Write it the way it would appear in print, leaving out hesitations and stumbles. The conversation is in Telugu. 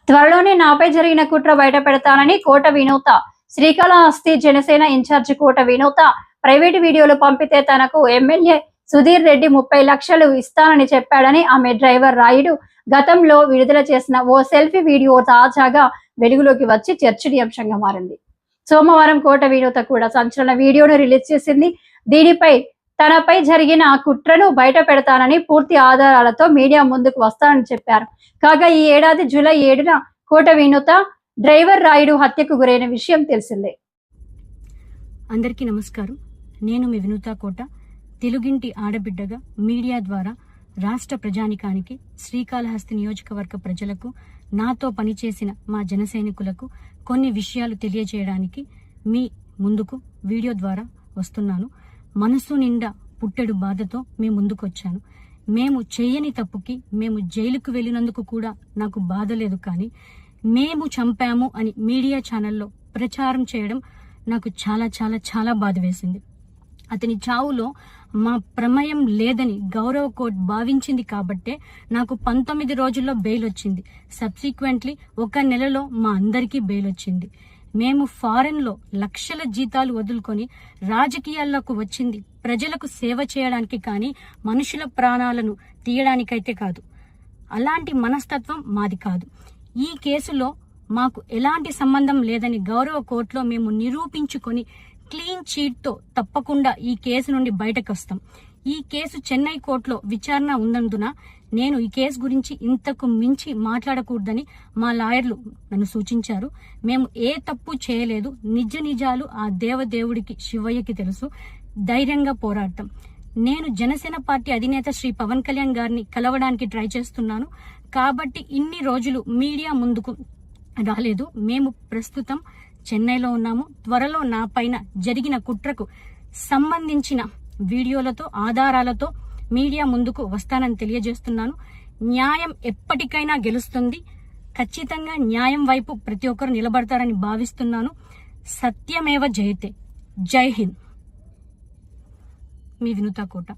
త్వరలోనే నాపై జరిగిన కుట్ర బయట పెడతానని కోట వినోత, శ్రీకాళహస్తి జనసేన ఇన్ఛార్జి కోట వినోత ప్రైవేటు వీడియోలు పంపితే తనకు ఎమ్మెల్యే సుధీర్ రెడ్డి 30 లక్షలు ఇస్తానని చెప్పాడని ఆమె డ్రైవర్ రాయుడు గతంలో విడుదల చేసిన ఓ సెల్ఫీ వీడియో తాజాగా వెలుగులోకి వచ్చి చర్చనీయాంశంగా మారింది. సోమవారం కోట వినోత కూడా సంచలన వీడియోను రిలీజ్ చేసింది. దీనిపై తనపై జరిగిన కుట్రను బయట పెడతానని పూర్తి ఆధారాలతో మీడియా ముందుకు వస్తానని చెప్పారు. కాగా ఈ ఏడాది జూలై 7న కోట వినోత డ్రైవర్ రాయుడు హత్యకు గురైన విషయం తెలిసిందే. అందరికీ నమస్కారం. నేను మీ వినూత కోట. తెలుగింటి ఆడబిడ్డగా మీడియా ద్వారా రాష్ట్ర ప్రజానికానికి, శ్రీకాళహస్తి నియోజకవర్గ ప్రజలకు, నాతో పనిచేసిన మా జనసైనికులకు కొన్ని విషయాలు తెలియజేయడానికి మీ ముందుకు వీడియో ద్వారా వస్తున్నాను. మనసు నిండా పుట్టెడు బాధతో మీ ముందుకు వచ్చాను. మేము చేయని తప్పుకి మేము జైలుకు వెళ్ళినందుకు కూడా నాకు బాధ లేదు, కానీ మేము చంపాము అని మీడియా ఛానల్లో ప్రచారం చేయడం నాకు చాలా చాలా చాలా బాధ వేసింది. అతని చావులో మా ప్రమేయం లేదని గౌరవ కోర్టు భావించింది కాబట్టే నాకు 19 రోజుల్లో బెయిల్ వచ్చింది. సబ్సిక్వెంట్లీ 1 నెలలో మా అందరికీ బెయిల్ వచ్చింది. మేము ఫారెన్ లో లక్షల జీతాలు వదులుకొని రాజకీయాల్లోకి వచ్చింది ప్రజలకు సేవ చేయడానికి, కానీ మనుషుల ప్రాణాలను తీయడానికైతే కాదు. అలాంటి మనస్తత్వం మాది కాదు. ఈ కేసులో మాకు ఎలాంటి సంబంధం లేదని గౌరవ కోర్టులో మేము నిరూపించుకొని క్లీన్ చీట్ తో తప్పకుండా ఈ కేసు నుండి బయటకు వస్తాం. ఈ కేసు చెన్నై కోర్టులో విచారణ ఉన్నందున నేను ఈ కేసు గురించి ఇంతకు మించి మాట్లాడకూడదని మా లాయర్లు నన్ను సూచించారు. మేము ఏ తప్పు చేయలేదు. నిజాలు ఆ దేవదేవుడికి, శివయ్యకి తెలుసు. ధైర్యంగా పోరాడతాం. నేను జనసేన పార్టీ అధినేత శ్రీ పవన్ కళ్యాణ్ గారిని కలవడానికి ట్రై చేస్తున్నాను కాబట్టి ఇన్ని రోజులు మీడియా ముందుకు రాలేదు. మేము ప్రస్తుతం చెన్నైలో ఉన్నాము. త్వరలో నా పైన జరిగిన కుట్రకు సంబంధించిన వీడియోలతో, ఆధారాలతో మీడియా ముందుకు వస్తానని తెలియజేస్తున్నాను. న్యాయం ఎప్పటికైనా గెలుస్తుంది. ఖచ్చితంగా న్యాయం వైపు ప్రతి ఒక్కరు నిలబడతారని భావిస్తున్నాను. సత్యమేవ జయతే. జై హింద్. మీ వినూత కోట.